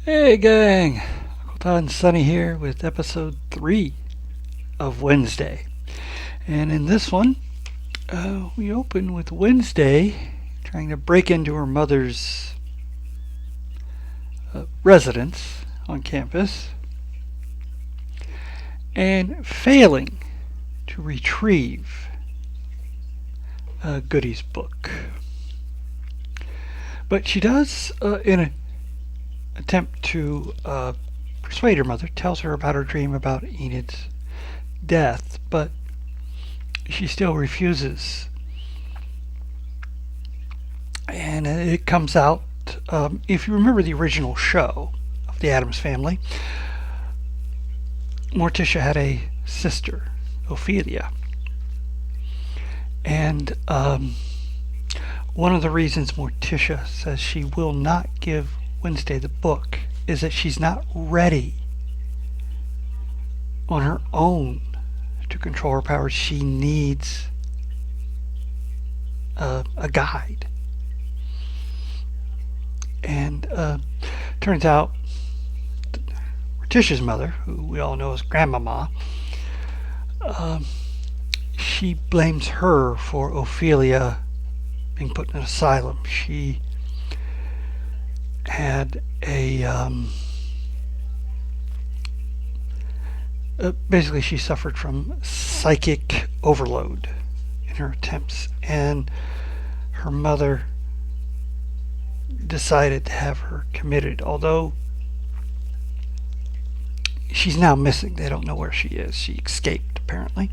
Hey gang, Uncle Todd and Sunny here with episode 3 of Wednesday. And in this one, we open with Wednesday trying to break into her mother's residence on campus and failing to retrieve Goody's book. But she does, in an attempt to persuade her mother, tells her about her dream about Enid's death, but she still refuses. And it comes out, if you remember the original show of the Addams Family, Morticia had a sister, Ophelia. And one of the reasons Morticia says she will not give Wednesday the book is that she's not ready on her own to control her powers. She needs a guide. And turns out Morticia's mother, who we all know as Grandmama, she blames her for Ophelia being put in an asylum. She had basically she suffered from psychic overload in her attempts, and her mother decided to have her committed, although she's now missing. They don't know where she is. She escaped, apparently.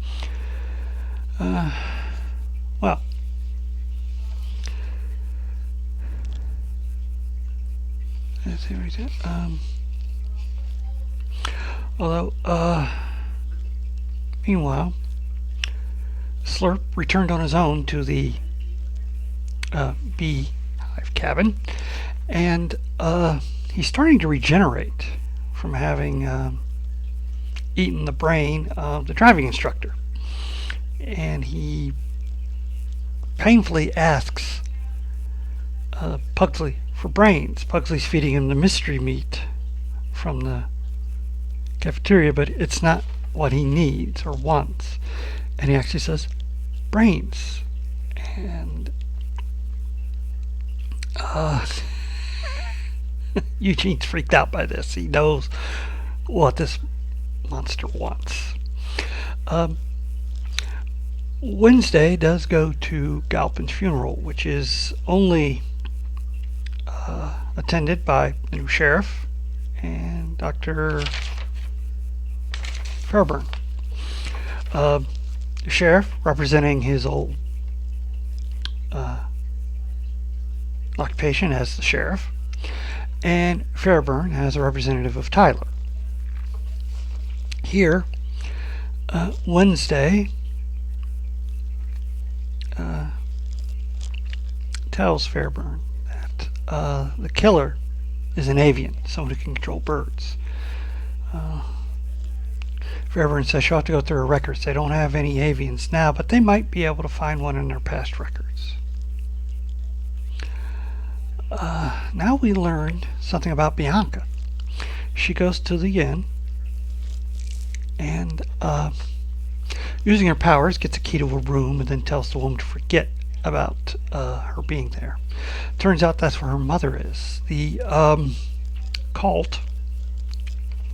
Well, let's see what he did. Although, meanwhile, Slurp returned on his own to the beehive cabin, and he's starting to regenerate from having eaten the brain of the driving instructor. And he painfully asks Pugsley for brains. Pugsley's feeding him the mystery meat from the cafeteria, but it's not what he needs or wants. And he actually says, brains. And Eugene's freaked out by this. He knows what this monster wants. Wednesday does go to Galpin's funeral, which is only attended by the new sheriff and Dr. Fairburn. The sheriff representing his old occupation as the sheriff, and Fairburn as a representative of Tyler. Here, Wednesday tells Fairburn that the killer is an avian, someone who can control birds. Fairburn says she'll have to go through her records. They don't have any avians now, but they might be able to find one in their past records. Now we learned something about Bianca. She goes to the inn and, using her powers, gets a key to a room and then tells the woman to forget about her being there. Turns out that's where her mother is. The cult,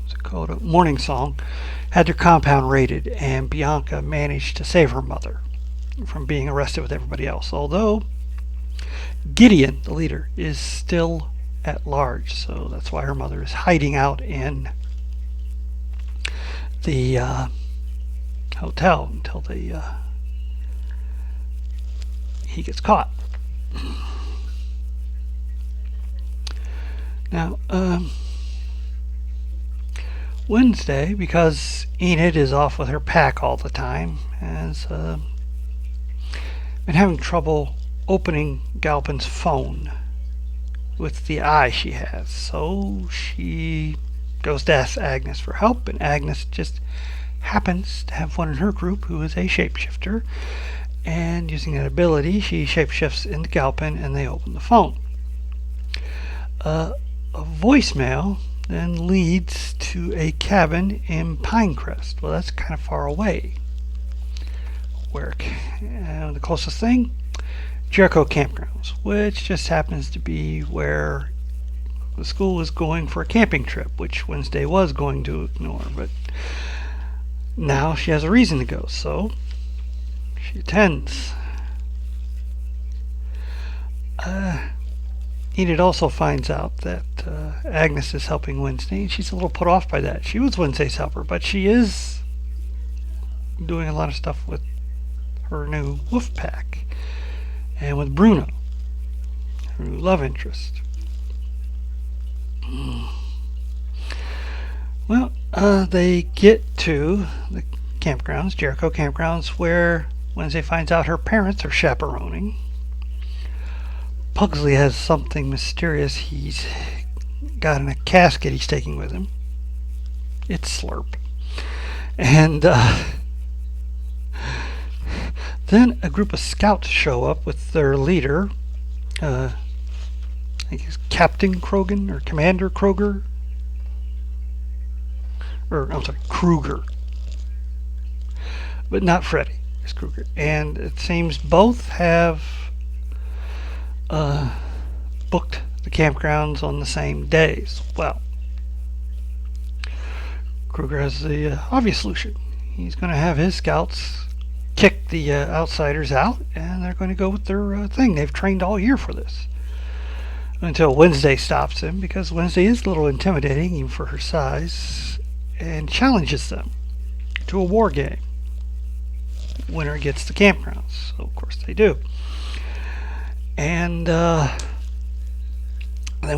what's it called, a Morning Song, had their compound raided, and Bianca managed to save her mother from being arrested with everybody else. Although Gideon, the leader, is still at large, so that's why her mother is hiding out in the hotel until he gets caught. Now, Wednesday, because Enid is off with her pack all the time, has been having trouble opening Galpin's phone with the eye she has. So she goes to ask Agnes for help, and Agnes just happens to have one in her group who is a shapeshifter, and using that ability she shapeshifts into Galpin and they open the phone. A voicemail then leads to a cabin in Pinecrest. Well, that's kind of far away. Where the closest thing, Jericho Campgrounds, which just happens to be where the school is going for a camping trip, which Wednesday was going to ignore, but now she has a reason to go, so she attends. Enid also finds out that Agnes is helping Wednesday, and she's a little put off by that. She was Wednesday's helper, but she is doing a lot of stuff with her new wolf pack and with Bruno, her new love interest. Well, they get to the campgrounds, Jericho Campgrounds, where Wednesday finds out her parents are chaperoning. Pugsley has something mysterious he's got in a casket he's taking with him. It's Slurp. And then a group of scouts show up with their leader, I think it's Captain Krogan or Commander Kroger. Or, I'm sorry, Kruger. But not Freddy. It's Kruger. And it seems both have booked the campgrounds on the same days. Well, Kruger has the obvious solution. He's going to have his scouts kick the outsiders out, and they're going to go with their thing. They've trained all year for this. Until Wednesday stops him, because Wednesday is a little intimidating, even for her size, and challenges them to a war game. Winner gets the campgrounds. So, of course, they do. And then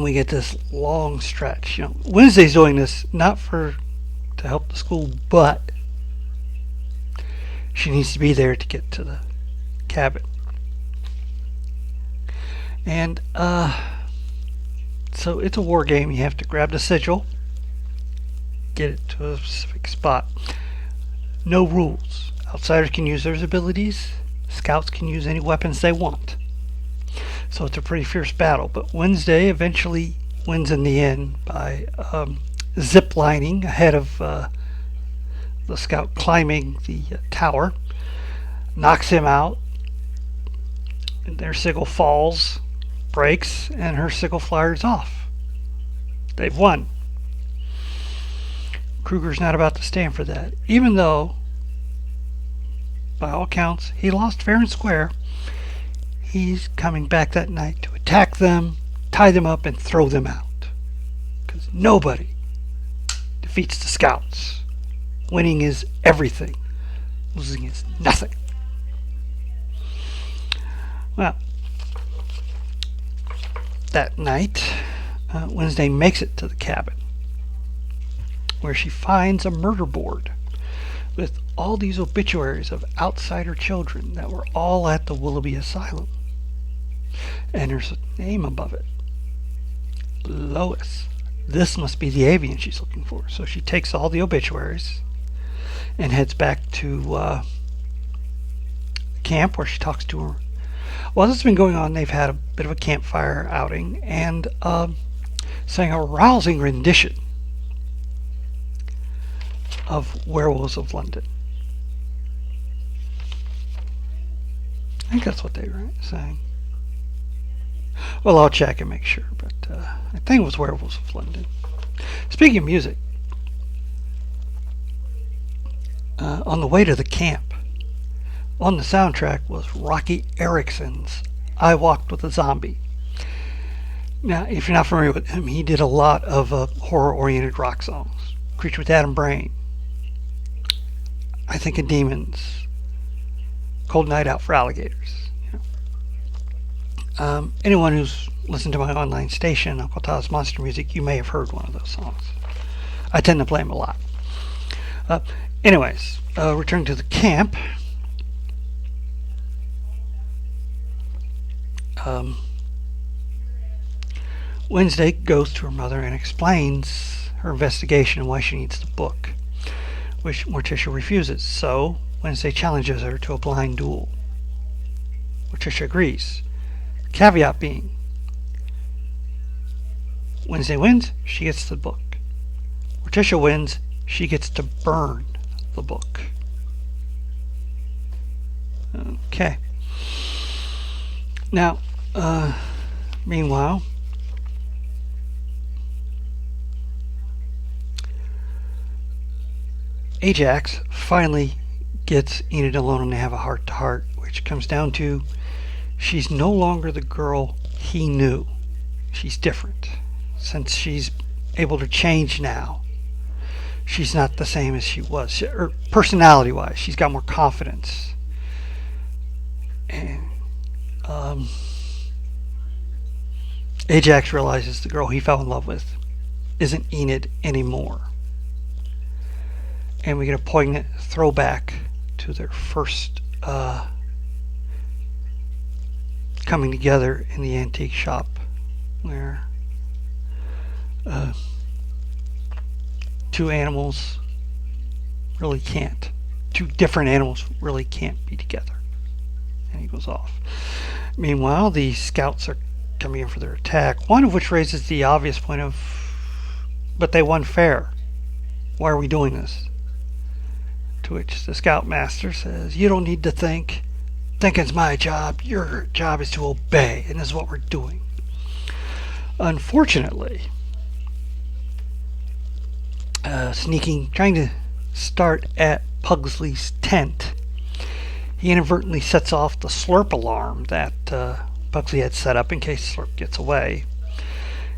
we get this long stretch. You know, Wednesday's doing this not to help the school, but she needs to be there to get to the cabin. And so it's a war game. You have to grab the sigil, get it to a specific spot. No rules. Outsiders can use their abilities. Scouts can use any weapons they want. So it's a pretty fierce battle. But Wednesday eventually wins in the end by zip lining ahead of the scout climbing the tower. Knocks him out. And their sigil falls, breaks, and her sigil flyers off. They've won. Kruger's not about to stand for that. Even though, by all accounts, he lost fair and square, he's coming back that night to attack them, tie them up, and throw them out. Because nobody defeats the scouts. Winning is everything. Losing is nothing. Well, that night, Wednesday makes it to the cabin, where she finds a murder board with all these obituaries of outsider children that were all at the Willoughby Asylum. And there's a name above it. Lois. This must be the avian she's looking for. So she takes all the obituaries and heads back to camp, where she talks to her. While this has been going on, they've had a bit of a campfire outing and sang a rousing rendition of Werewolves of London. I think that's what they were saying. Well, I'll check and make sure, but I think it was Werewolves of London. Speaking of music, on the way to the camp, on the soundtrack was Rocky Erickson's I Walked with a Zombie. Now, if you're not familiar with him, he did a lot of horror-oriented rock songs. Creature with Adam Brain, I Think of Demons, Cold Night Out for Alligators. You know. Anyone who's listened to my online station, Uncle Todd's Monster Music, you may have heard one of those songs. I tend to play them a lot. Anyways, returning to the camp. Wednesday goes to her mother and explains her investigation and why she needs the book, which Morticia refuses. So Wednesday challenges her to a blind duel. Morticia agrees. Caveat being, Wednesday wins, she gets the book. Morticia wins. She gets to burn the book. Okay. Now, meanwhile, Ajax finally gets Enid alone and they have a heart-to-heart, which comes down to she's no longer the girl he knew. She's different. Since she's able to change now, she's not the same as she was. Or personality-wise, she's got more confidence. And Ajax realizes the girl he fell in love with isn't Enid anymore. And we get a poignant throwback to their first coming together in the antique shop, where two different animals really can't be together. And he goes off. Meanwhile, the scouts are coming in for their attack, one of which raises the obvious point of, but they won fair. Why are we doing this? To which the scoutmaster says, you don't need to think. Thinking's my job. Your job is to obey, and this is what we're doing. Unfortunately, trying to start at Pugsley's tent, he inadvertently sets off the slurp alarm that Pugsley had set up in case Slurp gets away,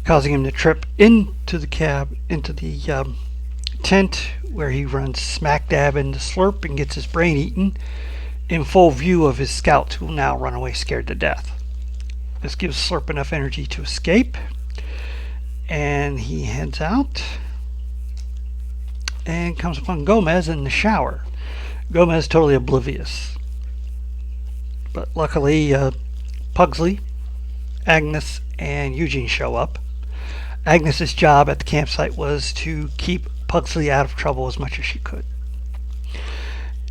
causing him to trip into the tent, where he runs smack dab into Slurp and gets his brain eaten in full view of his scouts, who now run away scared to death. This gives Slurp enough energy to escape, and he heads out and comes upon Gomez in the shower. Gomez totally oblivious, but luckily Pugsley, Agnes, and Eugene show up. Agnes's job at the campsite was to keep Pugsley out of trouble as much as she could.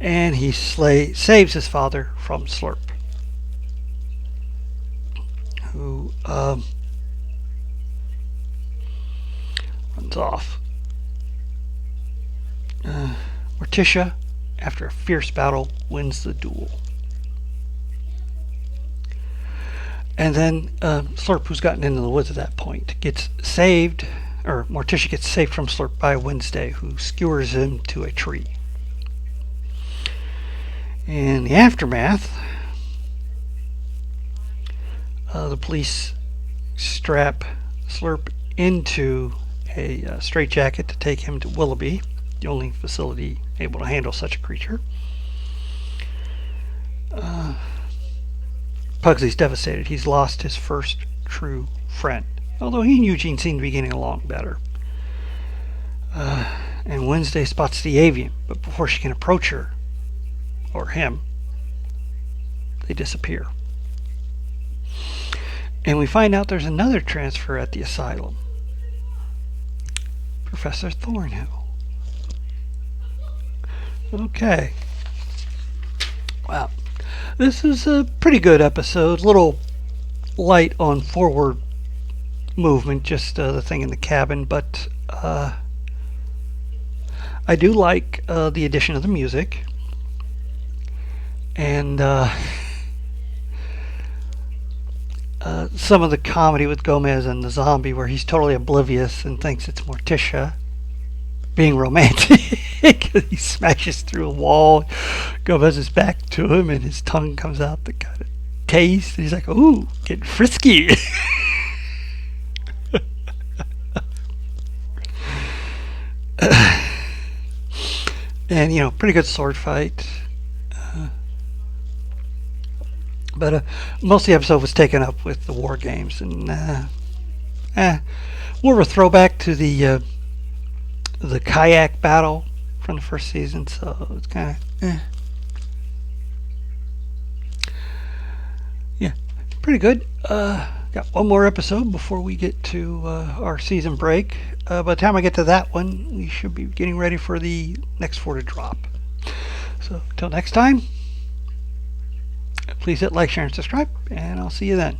And he saves his father from Slurp, who runs off. Morticia, after a fierce battle, wins the duel. And then Slurp, who's gotten into the woods at that point, gets saved, or Morticia gets saved from Slurp by Wednesday, who skewers him to a tree. In the aftermath, the police strap Slurp into a straitjacket to take him to Willoughby, the only facility able to handle such a creature. Pugsley's devastated. He's lost his first true friend, although he and Eugene seem to be getting along better. And Wednesday spots the avian, but before she can approach her, or him, they disappear. And we find out there's another transfer at the asylum. Professor Thornhill. Okay. Wow. This is a pretty good episode. A little light on forward movement, just the thing in the cabin, but I do like the addition of the music. And some of the comedy with Gomez and the zombie, where he's totally oblivious and thinks it's Morticia being romantic. He smashes through a wall, Gomez is back to him, and his tongue comes out the kind of taste, and he's like, ooh, getting frisky. And pretty good sword fight. But most of the episode was taken up with the war games, and more of a throwback to the kayak battle from the first season, so it's kind of yeah, pretty good. Got one more episode before we get to our season break. By the time I get to that one, we should be getting ready for the next 4 to drop. So until next time, please hit like, share, and subscribe, and I'll see you then.